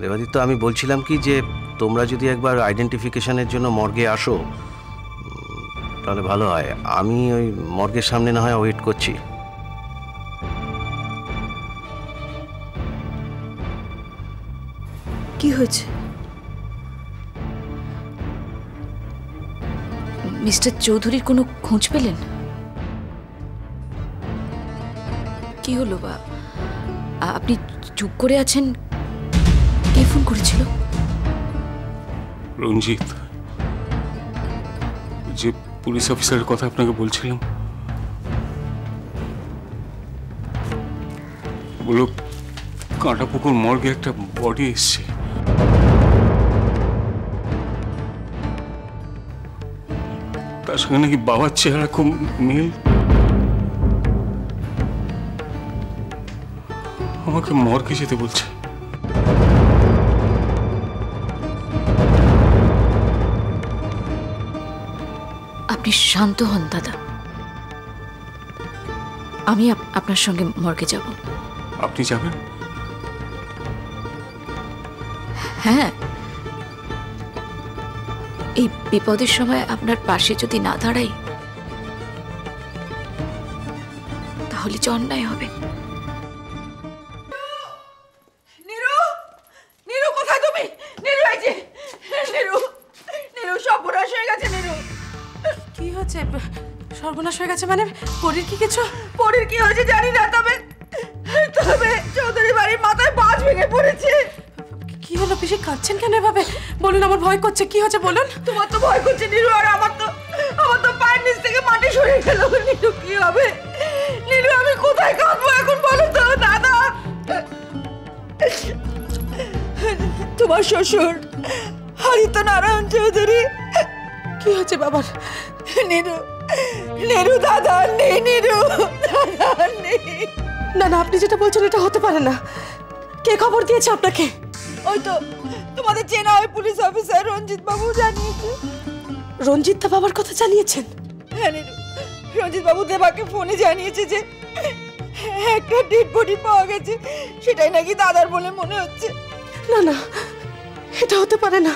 দেবাদিত্য, আমি বলছিলাম কি যে তোমরা যদি একবার আইডেন্টিফিকেশনের জন্য মর্গে আসো তাহলে ভালো হয়। আমি ওই মর্গের সামনে না হয় ওয়েট করছি। কি হয়েছে? মিস্টার চৌধুরীর কোনো খোঁজ পেলেন? কি হলো বা আপনি চুপ করে আছেন? কে ফোন করেছিল? রঞ্জিত, যে পুলিশ অফিসারের কথা আপনাকে বলছিলাম, বলো কাঁটাপুকুর মর্গে একটা বডি এসছে। তার সঙ্গে নাকি বাবার চেহারা খুব মিল। আমাকে মর্গে যেতে বলছে। আপনি শান্ত হন দাদা, আমি আপনার সঙ্গে মর্গে যাব। আপনি যাবেন? হ্যাঁ, এই বিপদের সময় আপনার পাশে যদি না দাঁড়াই তাহলে যে অন্যায় হবে। নীরু, নীরু কোথায় তুমি? নীরু, এই যে নীরু, নীরু সর্বনাশ হয়ে গেছে। নীরু, কি হচ্ছে? সর্বনাশ হয়ে গেছে মানে? পরীর কি কিছু? পরীর কি হয়েছে জানি না, তবে তবে চৌধুরী বাড়ির মাথায় বাজ ভেঙে পড়েছে। কি হলো পিসি? কাঁদছেন কেন এভাবে? বলুন, আমার ভয় করছে। কি হচ্ছে বলুন? তোমার তো ভয় করছে নীরু, আর আমার তো পায়ের নিচ থেকে মাটি সরে গেল। নীরু কি হবে? নীরু আমি কোথায় কাঁদবো এখন বলো তো দাদা? তোমার শ্বশুর হরিত নারায়ণ চৌধুরী। কি হচ্ছে বাবার? নীরু, নীরু দাদা নেই, নীরু দাদা নেই। না না, আপনি যেটা বলছেন এটা হতে পারে না। কে খবর দিয়েছে আপনাকে? ওই তো তোমাদের চেনা ওই পুলিশ অফিসার রঞ্জিত বাবু জানিয়েছে। রঞ্জিত দা বাবার কথা জানিয়েছেন? হ্যাঁ নীরু, রঞ্জিত বাবু দেবাকে ফোনে জানিয়েছে যে একটা ডেড বডি পাওয়া গেছে, সেটাই নাকি দাদার বলে মনে হচ্ছে। না না, এটা হতে পারে না।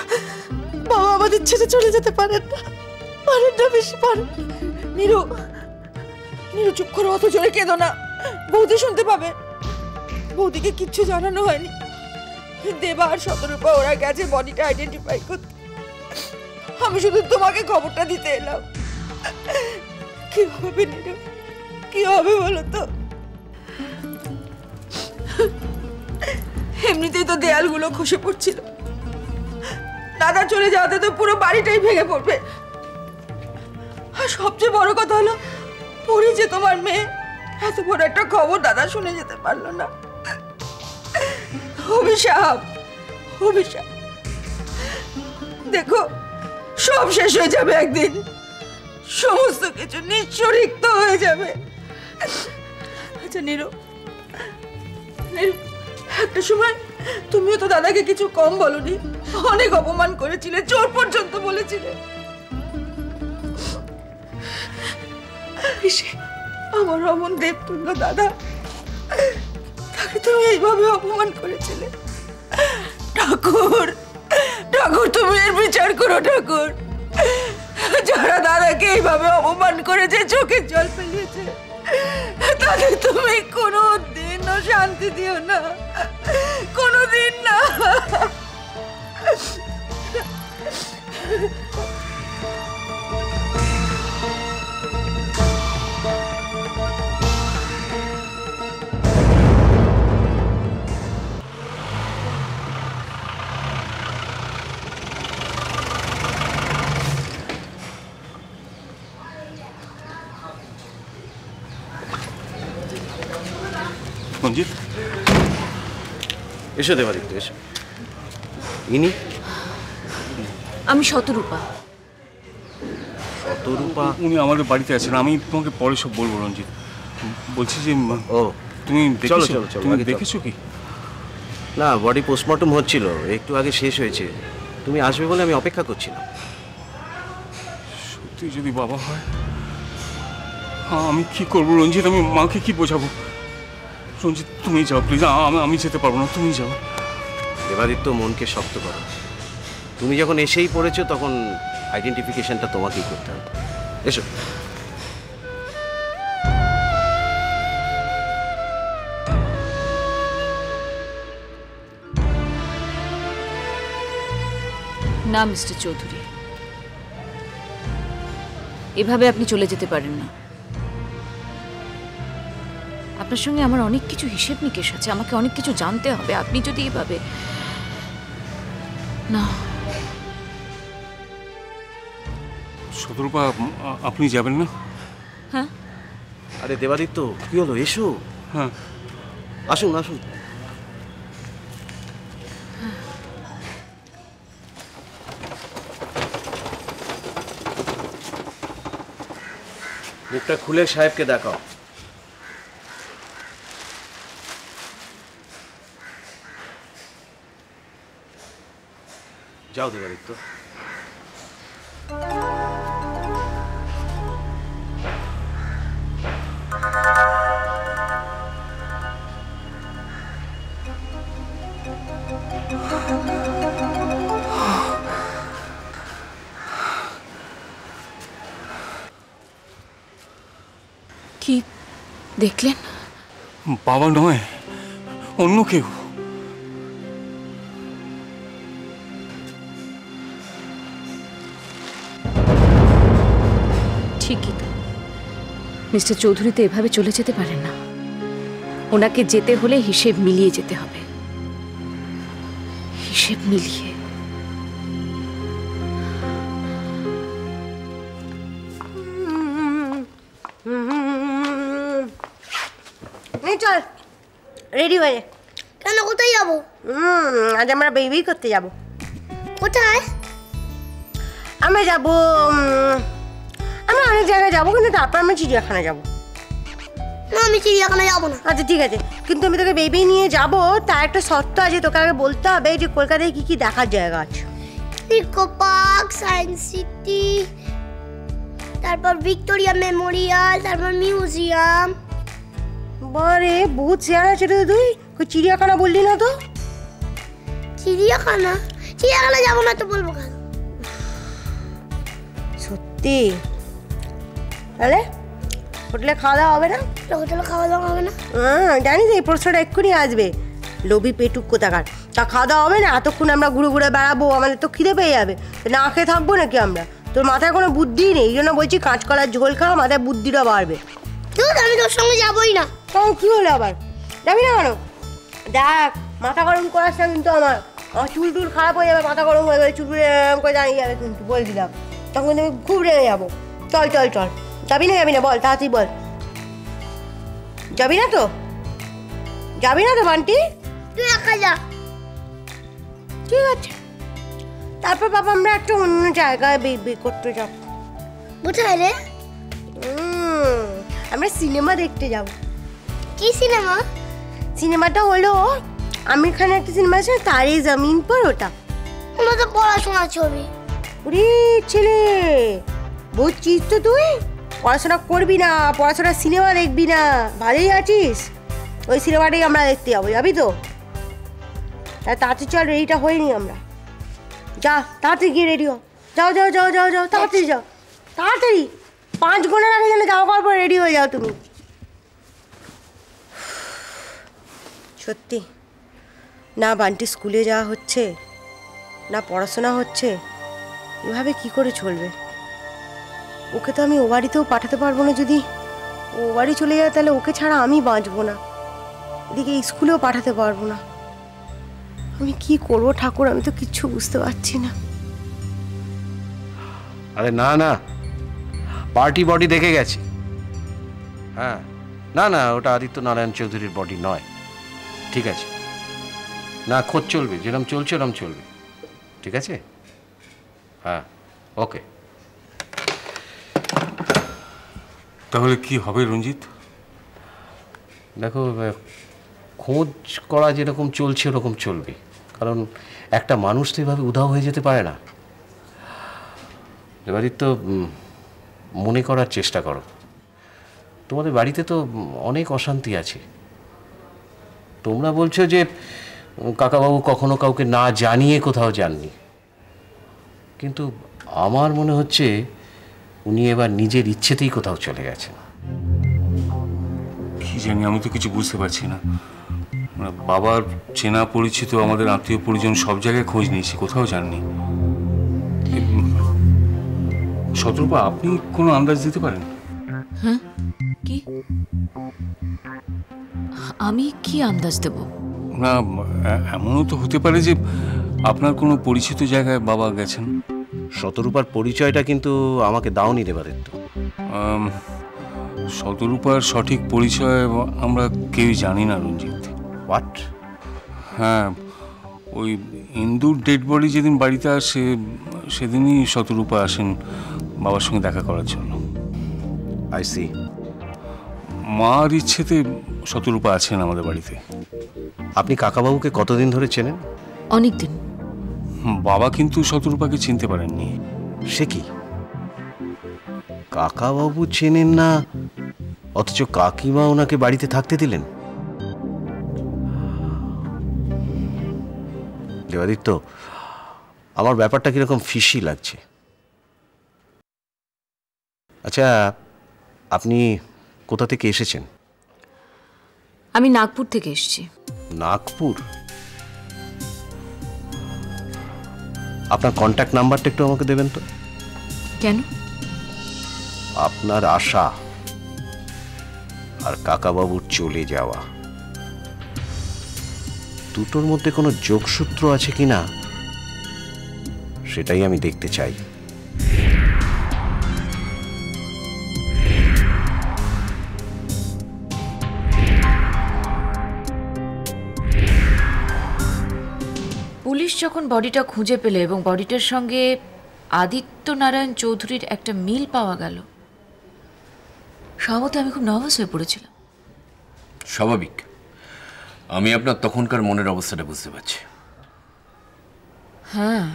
বাবা আমাদের ছেড়ে চলে যেতে পারেন না, পারেন না, বেশি পারেন। নীরু, নীরু চুপ করো, অত জোরে কেঁদো না, বৌদি শুনতে পাবে। বৌদিকে কিচ্ছু জানানো হয়নি। দেবা আর শতরূপা ওরা গেছে বডিটা আইডেন্টিফাই করতে। আমি শুধু তোমাকে খবরটা দিতে এলাম। কি হবে নীরু, কি হবে বলো তো? এমনিতেই তো দেয়ালগুলো খসে পড়ছিল, দাদা চলে যাওয়াতে তো পুরো বাড়িটাই ভেঙে পড়বে। আর সবচেয়ে বড় কথা হলো পরি যে তোমার মেয়ে, এত বড় একটা খবর দাদা শুনে যেতে পারলো না। অভিশাপ, অভিশাপ। দেখো সব শেষ হয়ে যাবে একদিন, সমস্ত কিছু নিঃশরিক্ত হয়ে যাবে। আচ্ছা নীরু, নীরু একটা সময় তুমিও তো দাদাকে কিছু কম বলনি, অনেক অপমান করেছিলে, চোর পর্যন্ত বলেছিলে। আমার অমন দেবতুল্য দাদা, তাকে তুমি এইভাবে অপমান করেছিলে। ঠাকুর, ঠাকুর তুমি এর বিচার করো ঠাকুর। যারা দাদাকে এইভাবে অপমান করেছে, চোখের জল ফেলিয়েছে, তাদের তুমি কোনো দিনও শান্তি দিও না, কোনো দিন না। রঞ্জিত, এসো দেবাদিত্য, এসো। ইনি? আমি শতরূপা। শতরূপা? উনি আমাদের বাড়িতে আছেন। আমি তোমাকে পরে সব বলবো। রঞ্জিত বলছি যে ও তুমি চলো চলো চলো, তুমি দেখেছো কি? না, বডি পোস্টমর্টম হচ্ছিল, একটু আগে শেষ হয়েছে। তুমি আসবে বলে আমি অপেক্ষা করছিলাম। সত্যি যদি বাবা হয়, আমি কি করবো রঞ্জিত? আমি মাকে কি বোঝাবো? রঞ্জিত তুমি যাও প্লিজ, আমি যেতে পারবো না, তুমি যাও। দেবাদিত্য, মনকে শক্ত করো। তুমি যখন এসেই পড়েছো তখন আইডেন্টিফিকেশনটা তোমাকেই করতে হবে। এসো। না মিস্টার চৌধুরী, এভাবে আপনি চলে যেতে পারেন না। আপনার সঙ্গে আমার অনেক কিছু হিসেব নিকেশ আছে, আমাকে অনেক কিছু জানতে হবে। আপনি যদি এভাবে না। শতরূপা, আপনি যাবেন না? হ্যাঁ, আরে দেবাদিত্য, কি হলো? এসো। হ্যাঁ, আসুন আসুন। মুখটা খুলে সাহেবকে দেখাও। যাও দেবাদিত্য। কি দেখলেন? বাবা নয়, অন্য কেউ। ঠিকই তো, মিস্টার চৌধুরী তো এভাবে চলে যেতে পারেন না। ওনাকে যেতে হলে হিসেব মিলিয়ে যেতে হবে, হিসেব মিলিয়ে। চল রেডি হয়ে। কেন, কোথায় যাবো? আজ আমরা বেবি করতে যাব। কোথায়? আমরা যাব, আমরা অনেক জায়গায় যাবো, কিন্তু তারপর আমরা চিড়িয়াখানা যাব। না, আমি চিড়িয়াখানা যাবো না। আচ্ছা ঠিক আছে, কিন্তু আমি তোকে বেবি নিয়ে যাব, তার একটা শর্ত আছে। তোকে আগে বলতে হবে যে কলকাতায় কি কি দেখার জায়গা আছে। ইকো পার্ক, সায়েন্স সিটি, তারপর ভিক্টোরিয়া মেমোরিয়াল, তারপর মিউজিয়াম। বারে বহুত শেয়ার আছে রে তুই, চিড়িয়াখানা বললি না তো? চিড়িয়াখানা? চিড়িয়াখানা যাবো না তো বলবো কেন? সত্যি? তাহলে হোটেলে খাওয়া দাওয়া হবে না? হোটেলে খাওয়া দাওয়া হবে না? জানিস এই প্রশ্নটা এক্ষুনি আসবে। লোভী পেটুক কোথাকার। তা খাওয়া দাওয়া হবে না? এতক্ষণ আমরা ঘুরে ঘুরে বেড়াবো, আমাদের তো খিদে পেয়ে যাবে। না খেয়ে থাকবো নাকি আমরা? তোর মাথায় কোনো বুদ্ধি নেই, এই জন্য বলছি কাঁচকলার ঝোল খাওয়া, মাথায় বুদ্ধিটা বাড়বে। আমি তোর সঙ্গে যাবোই না। তখন কি হলো আবার? যাবি না কেন? দেখ, মাথা গরম করাস না কিন্তু আমার চুল টুল খারাপ হয়ে যাবে, মাথা গরম হয়ে গেলে চুল এরকম করে দাঁড়িয়ে যাবে কিন্তু, বলে দিলাম। তখন কিন্তু আমি খুব রেগে যাবো। চল চল চল, যাবি না বল, তাড়াতাড়ি বল। যাবি না তো? যাবি না তো বান্টি? তুই একা যা। ঠিক আছে, তারপর বাবা আমরা একটা অন্য জায়গায় বেবি করতে যাব। কোথায় রে? আমরা সিনেমা দেখতে যাব। কি সিনেমা? সিনেমাটা হলো আমির খানের একটা সিনেমা আছে, তারে জমিন পর, ওটা। ওটা তো পড়াশোনা ছবি। ওরে ছেলে, বুঝছিস তো তুই? পড়াশোনা করবি না, পড়াশোনা সিনেমা দেখবি না, ভালোই আছিস? ওই সিনেমাটাই আমরা দেখতে যাবো, যাবি তো? তাড়াতাড়ি চল, রেডিটা হয়নি আমরা। যা তাড়াতাড়ি গিয়ে রেডি হ। যাও যাও যাও যাও যাও, তাড়াতাড়ি যাও, তাড়াতাড়ি 5 ঘন্টার আগে যেন যাওয়া করার পর রেডি হয়ে যাও তুমি। সত্যি না, বান্টি স্কুলে যাওয়া হচ্ছে না, পড়াশোনা হচ্ছে, এভাবে কি করে চলবে? ওকে তো আমি ও বাড়িতেও পাঠাতে পারবো না। যদি ও বাড়ি চলে যায় তাহলে ওকে ছাড়া আমি বাঁচবো না, এদিকে স্কুলেও পাঠাতে পারবো না। আমি কি করবো ঠাকুর, আমি তো কিচ্ছু বুঝতে পারছি না। আরে না না, পার্টি বডি দেখে গেছি। হ্যাঁ, না না, ওটা আদিত্য নারায়ণ চৌধুরীর বডি নয়। ঠিক আছে, না খোঁজ চলবে, যেরকম চলছে ওরকম চলবে। ঠিক আছে, হ্যাঁ, ওকে। তাহলে কি হবে রঞ্জিত? দেখো, খোঁজ করা যেরকম চলছে ওরকম চলবে, কারণ একটা মানুষ তো এভাবে উধাও হয়ে যেতে পারে না। এবারই তো মনে করার চেষ্টা করো, তোমাদের বাড়িতে তো অনেক অশান্তি আছে। তোমরা বলছো যে কাকাবাবু কখনো কাউকে না জানিয়ে কোথাও যাননি, কিন্তু আমার মনে হচ্ছে উনি এবার নিজের ইচ্ছেতেই কোথাও চলে গেছেন। কি জানি, আমি তো কিছু বুঝতে পারছি না। মানে বাবার চেনা পরিচিত, আমাদের আত্মীয় পরিজন সব জায়গায় খোঁজ নিয়েছি, কোথাও যাননি। শতরূপা, আপনি কোনো আন্দাজ দিতে পারেন? হ্যাঁ, কি? আমি কি আন্দাজ দেব? না, এমনও তো হতে পারে যে আপনার কোনো পরিচিত জায়গায় বাবা গেছেন। শতরূপার পরিচয়টা কিন্তু আমাকে দাওনি দেবাদিত্য। শতরূপার সঠিক পরিচয় আমরা কেউই জানি না রঞ্জিত। হোয়াট? হ্যাঁ, ওই ইন্দুর ডেড বডি যেদিন বাড়িতে আসে সেদিনই শতরূপা আসেন বাবার সঙ্গে দেখা করার জন্য। I see. মার ইচ্ছেতে শতরূপা আছেন আমাদের বাড়িতে। আপনি কাকাবাবুকে কতদিন ধরে চেনেন? অনেক দিন। বাবা কিন্তু শতরূপাকে চিনতে পারেননি। সে কি, কাকাবাবু চেনেন না অথচ কাকিমা ওনাকে বাড়িতে থাকতে দিলেন? দেবাদিত্য, আমার ব্যাপারটা কিরকম ফিশি লাগছে। আচ্ছা, আপনি কোথা থেকে এসেছেন? আমি নাগপুর থেকে এসেছি। নাগপুর? আপনার কন্ট্যাক্ট নাম্বারটা একটু আমাকে দেবেন তো। কেন? আপনার আশা আর কাকাবাবুর চলে যাওয়া, দুটোর মধ্যে কোনো যোগসূত্র আছে কিনা সেটাই আমি দেখতে চাই। পুলিশ যখন বডিটা খুঁজে পেল এবং বডিটার সঙ্গে আদিত্য নারায়ণ চৌধুরীর একটা মিল পাওয়া গেল, স্বভাবত আমি খুব নার্ভাস হয়ে পড়েছিলাম। স্বাভাবিক, আমি আপনার তখনকার মনের অবস্থাটা বুঝতে পারছি। হ্যাঁ,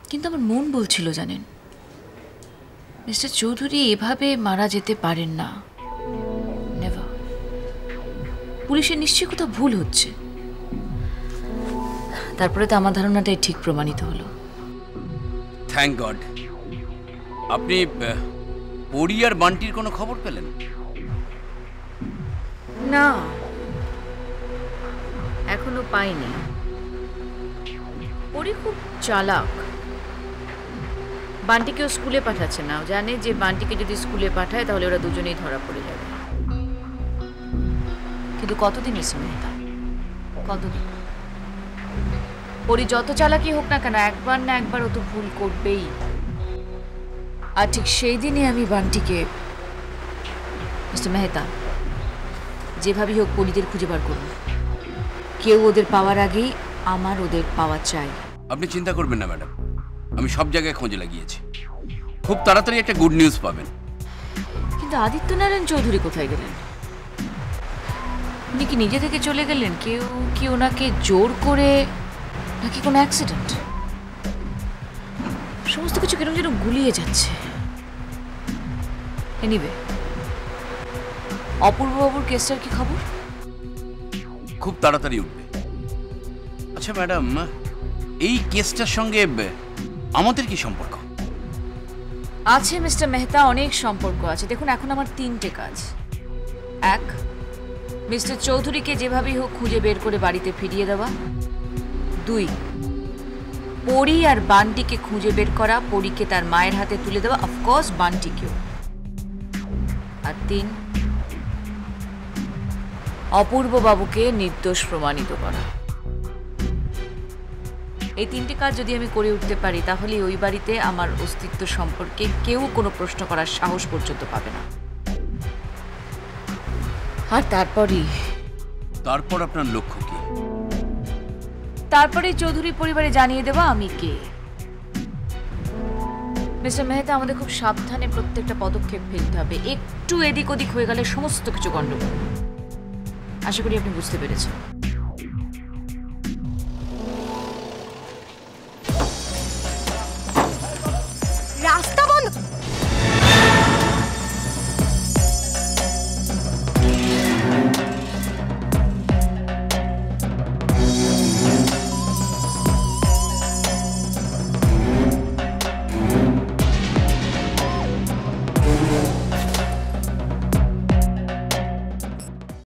কিন্তু আমার মন বলছিল, জানেন, মিস্টার চৌধুরী এভাবে মারা যেতে পারেন না, নেভার। পুলিশের নিশ্চয়ই কোথাও ভুল হচ্ছে। তারপরে তো আমার ধারণাটাই ঠিক প্রমাণিত হলো। Thank god. আপনি পরি আর বান্টির কোনো খবর পেলেন? না, এখনো পাইনি। পরি খুব চালাক। বান্টিকেও স্কুলে পাঠাচ্ছে না, জানে যে বান্টিকে যদি স্কুলে পাঠায় তাহলে ওরা দুজনেই ধরা পড়ে যাবে। কিন্তু কতদিন এসে মেয়েটা, কতদিন? পরি যত চালাকি হোক না কেন, একবার না একবার ও তো ভুল করবেই। আর ঠিক সেই দিনই আমি বান্টিকে, মিস্টার মেহতা, যেভাবেই হোক পরিদের খুঁজে বার করুন। কেউ ওদের পাওয়ার আগেই আমার ওদের পাওয়া চাই। আপনি চিন্তা করবেন না ম্যাডাম, আমি সব জায়গায় খোঁজ লাগিয়েছি। খুব তাড়াতাড়ি একটা গুড নিউজ পাবেন। কিন্তু আদিত্য নারায়ণ চৌধুরী কোথায় গেলেন? উনি কি নিজে থেকে চলে গেলেন? কেউ কি ওনাকে জোর করে, নাকি কোনো অ্যাক্সিডেন্ট? সমস্ত কিছু কেন যেন গুলিয়ে যাচ্ছে। এনিওয়ে, অপূর্ববাবুর কেসটার কি খবর? খুব তাড়াতাড়ি উঠবে। আচ্ছা ম্যাডাম, এই কেসটার সঙ্গে আমাদের কি সম্পর্ক? আছে মিস্টার মেহতা, অনেক সম্পর্ক আছে। দেখুন, এখন আমার 3টে কাজ। 1, মিস্টার চৌধুরীকে যেভাবেই হোক খুঁজে বের করে বাড়িতে ফিরিয়ে দেওয়া। 2, পরি আর বান্টিকে খুঁজে বের করা, পরিকে তার মায়ের হাতে তুলে দেওয়া, অফকোর্স বান্টিকেও। আর 3, অপূর্ব বাবুকে নির্দোষ প্রমাণিত করা। এই 3টে কাজ যদি আমি করে উঠতে পারি, তাহলে ওই বাড়িতে আমার অস্তিত্ব সম্পর্কে কেউ কোনো প্রশ্ন করার সাহস পর্যন্ত পাবে না। আর তারপর আপনার লক্ষ্য কি? তারপরে চৌধুরী পরিবারে জানিয়ে দেওয়া আমি কে। মিস্টার মেহতা, আমাদের খুব সাবধানে প্রত্যেকটা পদক্ষেপ ফেলতে হবে। একটু এদিক ওদিক হয়ে গেলে সমস্ত কিছু গণ্ডগোল। আশা করি আপনি বুঝতে পেরেছেন। রাস্তা বন্ধ। না